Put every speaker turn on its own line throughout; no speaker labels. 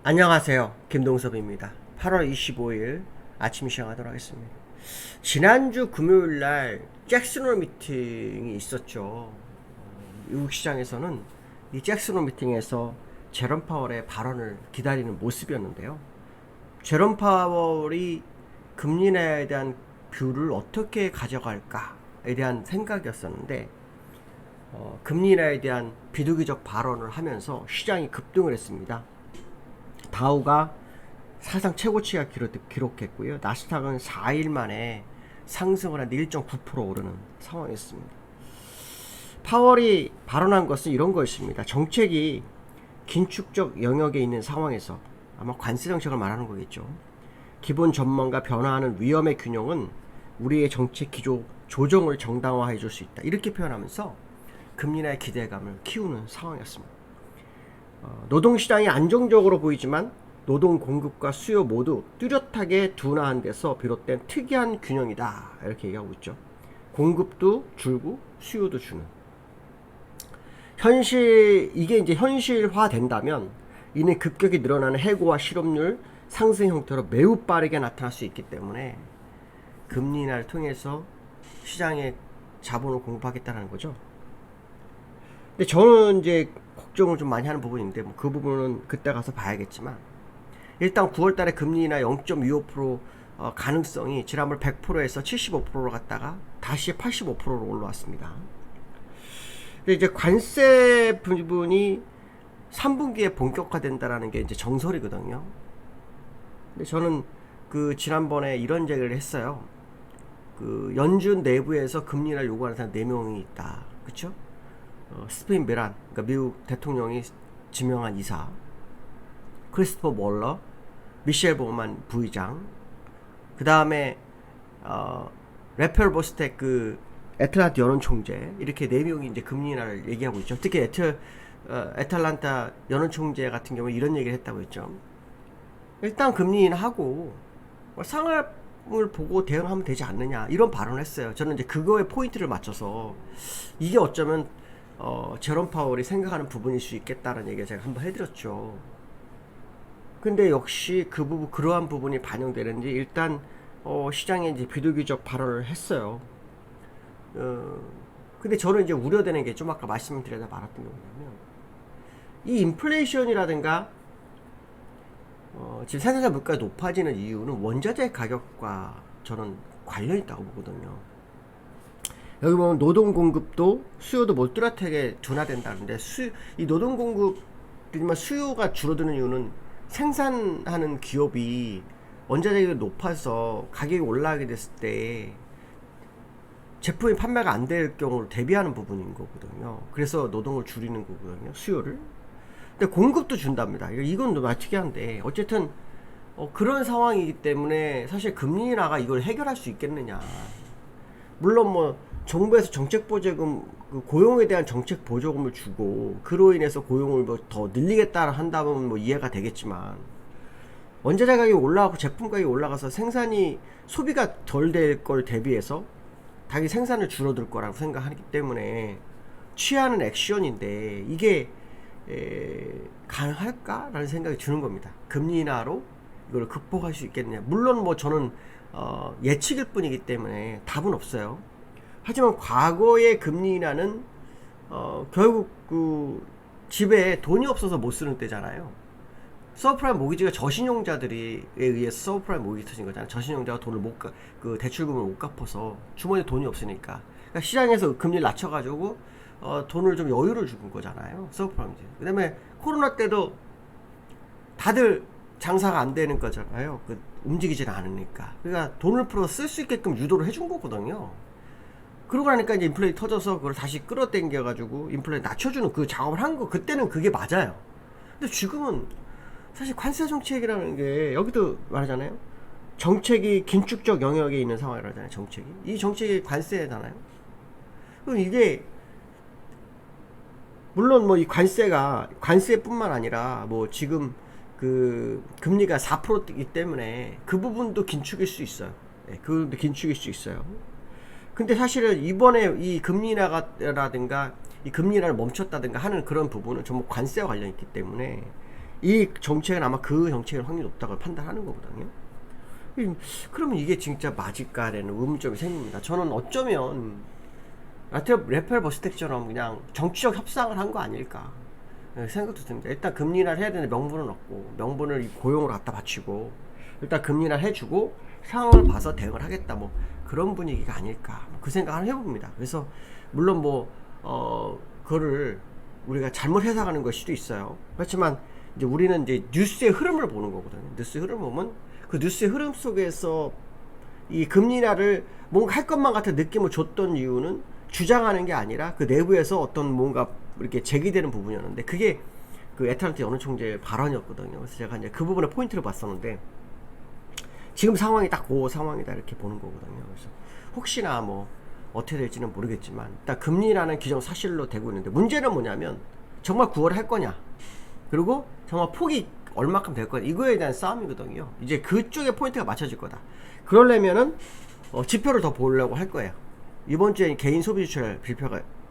안녕하세요. 김동섭입니다. 8월 25일 아침 시작하도록 하겠습니다. 지난주 금요일날 잭슨홀 미팅이 있었죠. 미국 시장에서는 이 잭슨홀 미팅에서 제롬 파월의 발언을 기다리는 모습이었는데요. 제롬 파월이 금리 인하에 대한 뷰를 어떻게 가져갈까에 대한 생각이었었는데 금리 인하에 대한 비둘기적 발언을 하면서 시장이 급등을 했습니다. 다우가 사상 최고치가 기록했고요. 나스닥은 4일 만에 상승을 한 1.9% 오르는 상황이었습니다. 파월이 발언한 것은 이런 것입니다. 정책이 긴축적 영역에 있는 상황에서 아마 관세 정책을 말하는 거겠죠. 기본 전망과 변화하는 위험의 균형은 우리의 정책 기조 조정을 정당화해 줄 수 있다. 이렇게 표현하면서 금리 인하의 기대감을 키우는 상황이었습니다. 노동시장이 안정적으로 보이지만 노동 공급과 수요 모두 뚜렷하게 둔화한 데서 비롯된 특이한 균형이다. 이렇게 얘기하고 있죠. 공급도 줄고 수요도 주는. 이게 이제 현실화 된다면 이는 급격히 늘어나는 해고와 실업률 상승 형태로 매우 빠르게 나타날 수 있기 때문에 금리 인하를 통해서 시장에 자본을 공급하겠다는 거죠. 근데 저는 이제 걱정을 좀 많이 하는 부분인데 그 부분은 그때 가서 봐야겠지만 일단 9월달에 금리 인하 0.25% 가능성이 지난번 100%에서 75%로 갔다가 다시 85%로 올라왔습니다. 근데 이제 관세 부분이 3분기에 본격화된다라는 게 이제 정설이거든요. 근데 저는 그 지난번에 이런 얘기를 했어요. 그 연준 내부에서 금리 인하를 요구하는 사람 4명이 있다. 그쵸? 스페인 베란, 그러니까 미국 대통령이 지명한 이사, 크리스토퍼 몰러, 미셸 보만 부의장, 그 다음에 레펠 보스텍 그 애틀란타 연원 총재, 이렇게 4명이 이제 금리 인하를 얘기하고 있죠. 특히 애틀란타 연원 총재 같은 경우는 이런 얘기를 했다고 했죠. 일단 금리 인하하고 상황을 보고 대응하면 되지 않느냐, 이런 발언을 했어요. 저는 이제 그거에 포인트를 맞춰서 이게 어쩌면 제롬 파월이 생각하는 부분일 수 있겠다는 얘기를 제가 한번 해드렸죠. 근데 역시 그러한 부분이 반영되는지 일단 시장에 이제 비둘기적 발언을 했어요. 근데 저는 이제 우려되는 게 좀 아까 말씀드리다 말았던 게 뭐냐면 이 인플레이션이라든가 지금 생산자 물가가 높아지는 이유는 원자재 가격과 저는 관련이 있다고 보거든요. 여기 보면 노동 공급도 수요도 못 뚜렷하게 둔화된다는데 이 노동 공급이지만 수요가 줄어드는 이유는 생산하는 기업이 원자재가 높아서 가격이 올라가게 됐을 때 제품이 판매가 안 될 경우를 대비하는 부분인 거거든요. 그래서 노동을 줄이는 거거든요. 수요를. 근데 공급도 준답니다. 이건 너무 특이한데 어쨌든 그런 상황이기 때문에 사실 금리 인하가 이걸 해결할 수 있겠느냐. 물론 뭐 정부에서 정책 보조금, 고용에 대한 정책 보조금을 주고 그로 인해서 고용을 뭐 더 늘리겠다 한다면 뭐 이해가 되겠지만 원자재 가격이 올라가고 제품 가격이 올라가서 생산이 소비가 덜 될 걸 대비해서 자기 생산을 줄어들 거라고 생각하기 때문에 취하는 액션인데 이게 가능할까라는 생각이 드는 겁니다. 금리 인하로 이걸 극복할 수 있겠느냐. 물론 뭐 저는 예측일 뿐이기 때문에 답은 없어요. 하지만 과거의 금리 인하는 결국 그 집에 돈이 없어서 못 쓰는 때잖아요. 서브프라임 모기지가 저신용자들에 의해서 서브프라임 모기지 터진 거잖아요. 저신용자가 그 대출금을 못 갚아서 주머니에 돈이 없으니까. 그러니까 시장에서 금리를 낮춰가지고 돈을 좀 여유를 준 거잖아요. 서브프라임지. 그 다음에 코로나 때도 다들 장사가 안 되는 거잖아요. 움직이지는 않으니까. 그러니까 돈을 풀어 쓸 수 있게끔 유도를 해준 거거든요. 그러고 나니까 이제 인플레이 터져서 그걸 다시 끌어당겨가지고 인플레이 낮춰주는 그 작업을 한 거, 그때는 그게 맞아요. 근데 지금은 사실 관세 정책이라는 게 여기도 말하잖아요. 정책이 긴축적 영역에 있는 상황이라잖아요. 정책이. 이 정책이 관세잖아요. 그럼 이게 물론 뭐 이 관세뿐만 아니라 뭐 지금 그 금리가 4%이기 때문에 그 부분도 긴축일 수 있어요. 네, 그 부분도 긴축일 수 있어요. 근데 사실은 이번에 이 금리 인하라든가 이 금리 인하를 멈췄다든가 하는 그런 부분은 전부 관세와 관련이 있기 때문에 이 정책은 아마 그 정책일 확률이 높다고 판단하는 거거든요. 그러면 이게 진짜 맞을까라는 의문점이 생깁니다. 저는 어쩌면 레펠 버스텍처럼 그냥 정치적 협상을 한 거 아닐까 생각도 듭니다. 일단 금리 인하를 해야 되는데 명분은 없고, 명분을 고용으로 갖다 바치고, 일단 금리 인하를 해주고 상황을 봐서 대응을 하겠다, 뭐 그런 분위기가 아닐까, 그 생각을 해봅니다. 그래서 물론 그거를 우리가 잘못 해석하는 걸 수도 있어요. 그렇지만 이제 우리는 이제 뉴스의 흐름을 보는 거거든요. 뉴스의 흐름을 보면 그 뉴스의 흐름 속에서 이 금리 인하를 뭔가 할 것만 같은 느낌을 줬던 이유는 주장하는 게 아니라 그 내부에서 어떤 뭔가 이렇게 제기되는 부분이었는데, 그게 그 애틀란타 연은 총재의 발언이었거든요. 그래서 제가 이제 그 부분에 포인트를 봤었는데, 지금 상황이 딱 그 상황이다 이렇게 보는 거거든요. 그래서 혹시나 뭐 어떻게 될지는 모르겠지만 일단 금리라는 규정 사실로 되고 있는데, 문제는 뭐냐면 정말 9월에 할 거냐, 그리고 정말 폭이 얼마큼 될 거냐, 이거에 대한 싸움이거든요. 이제 그쪽에 포인트가 맞춰질 거다. 그러려면은 지표를 더 보려고 할 거예요. 이번 주에 개인 소비 지출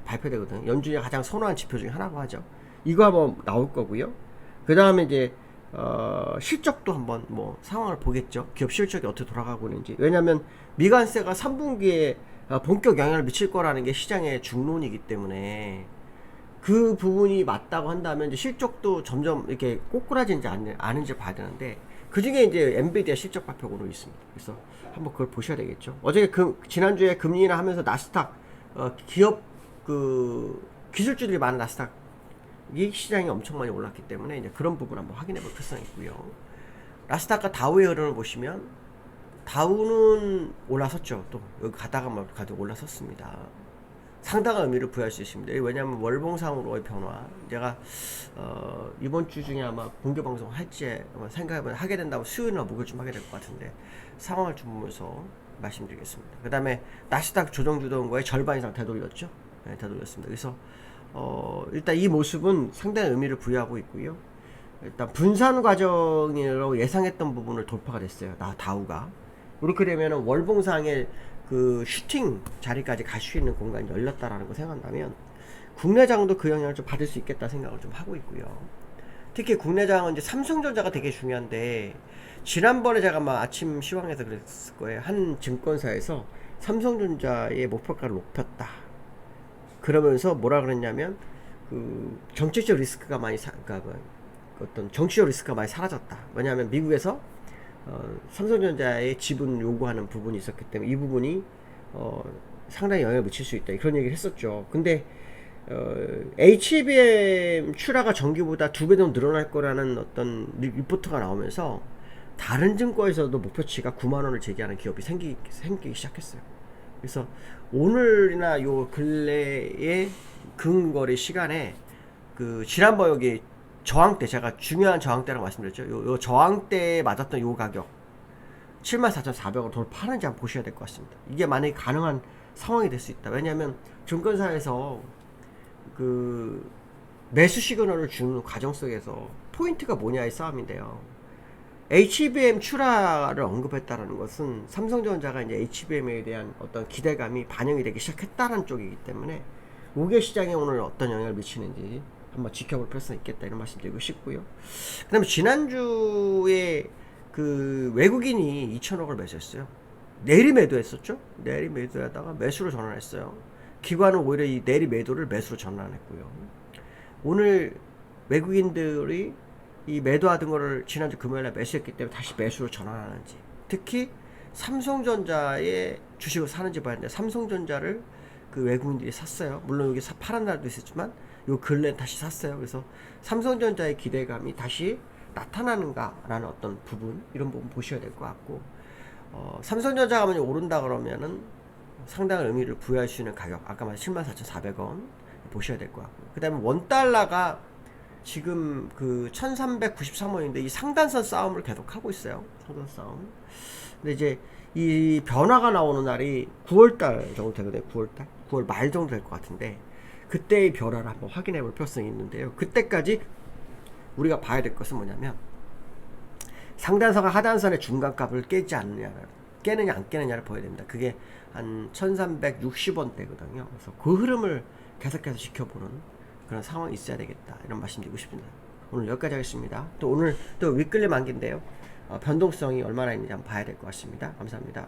발표되거든요. 연준이 가장 선호한 지표 중에 하나고 하죠. 이거 한번 나올 거고요. 그 다음에 이제 실적도 한번 뭐 상황을 보겠죠. 기업 실적이 어떻게 돌아가고 있는지. 왜냐하면 미관세가 3분기에 본격 영향을 미칠 거라는 게 시장의 중론이기 때문에, 그 부분이 맞다고 한다면 이제 실적도 점점 이렇게 꼬꾸라지는지 아닌지 봐야 되는데, 그 중에 이제 엔비디아 실적 발표가 오늘 있습니다. 그래서 한번 그걸 보셔야 되겠죠. 어제 지난주에 금리 인하 하면서 나스닥 기업 기술주들이 많은 나스닥이 시장이 엄청 많이 올랐기 때문에 이제 그런 부분 한번 확인해 볼 필요성이 있고요. 나스닥과 다우의 흐름을 보시면 다우는 올라섰죠. 또 여기 가다가 올라섰습니다. 상당한 의미를 부여할 수 있습니다. 왜냐하면 월봉상으로의 변화, 제가 이번 주 중에 아마 공개 방송 할지 생각해보면 하게 된다고 수요일이나 목요일쯤 하게 될 것 같은데, 상황을 좀 보면서 말씀드리겠습니다. 그 다음에 나스닥 조정 주던 거에 절반 이상 되돌렸죠. 네, 되돌렸습니다. 그래서 일단 이 모습은 상당히 의미를 부여하고 있고요. 일단 분산 과정으로 예상했던 부분을 돌파가 됐어요. 다우가. 이렇게 되면 월봉상의 그 슈팅 자리까지 갈 수 있는 공간이 열렸다라는 거 생각한다면, 국내장도 그 영향을 좀 받을 수 있겠다 생각을 좀 하고 있고요. 특히 국내장은 이제 삼성전자가 되게 중요한데, 지난번에 제가 아침 시황에서 그랬을 거예요. 한 증권사에서 삼성전자의 목표가를 높였다. 그러면서 뭐라 그랬냐면, 그 정치적 리스크가 많이 그러니까 어떤 정치적 리스크가 많이 사라졌다. 왜냐하면 미국에서 삼성전자의 지분 요구하는 부분이 있었기 때문에 이 부분이 상당히 영향을 미칠 수 있다, 그런 얘기를 했었죠. 근데 HBM 출하가 전기보다 2배 정도 늘어날 거라는 어떤 리포트가 나오면서 다른 증권에서도 목표치가 9만원을 제기하는 기업이 생기기 시작했어요. 그래서 오늘이나 요 근래의 근거래 시간에 그 지난번 여기 저항대, 제가 중요한 저항대라고 말씀드렸죠. 요 저항대에 맞았던 요 가격 74,400원 돌파하는지 한번 보셔야 될 것 같습니다. 이게 만약에 가능한 상황이 될 수 있다. 왜냐하면 증권사에서 그 매수 시그널을 주는 과정 속에서 포인트가 뭐냐의 싸움인데요. HBM 출하를 언급했다라는 것은 삼성전자가 이제 HBM에 대한 어떤 기대감이 반영이 되기 시작했다는 쪽이기 때문에 우계 시장에 오늘 어떤 영향을 미치는지 한번 지켜볼 필요성이 있겠다, 이런 말씀 드리고 싶고요. 그 다음에 지난주에 그 외국인이 2천억을 매수했어요. 내리 매도했었죠. 내리 매도하다가 매수로 전환했어요. 기관은 오히려 이 내리 매도를 매수로 전환했고요. 오늘 외국인들이 이 매도하던 거를 지난주 금요일에 매수했기 때문에 다시 매수로 전환하는지, 특히 삼성전자의 주식을 사는지 봐야 되는데, 삼성전자를 그 외국인들이 샀어요. 물론 여기 파란 날도 있었지만 요 근래 다시 샀어요. 그래서 삼성전자의 기대감이 다시 나타나는가라는 어떤 부분, 이런 부분 보셔야 될 것 같고, 삼성전자가 만약 오른다 그러면은 상당한 의미를 부여할 수 있는 가격, 아까 말한 74,400원 보셔야 될 것 같고, 그 다음에 원달러가 지금 그 1393원인데 이 상단선 싸움을 계속 하고 있어요. 상단 싸움. 근데 이제 이 변화가 나오는 날이 9월달 정도 되거든요. 9월 말 정도 될 것 같은데, 그때의 변화를 한번 확인해 볼 필요성이 있는데요. 그때까지 우리가 봐야 될 것은 뭐냐면, 상단선과 하단선의 중간값을 깨느냐 안 깨느냐를 봐야 됩니다. 그게 한 1360원대거든요. 그래서 그 흐름을 계속해서 지켜보는 그런 상황이 있어야 되겠다, 이런 말씀 드리고 싶습니다. 오늘 여기까지 하겠습니다. 또 오늘 또 위클리 만기인데요. 변동성이 얼마나 있는지 한번 봐야 될 것 같습니다. 감사합니다.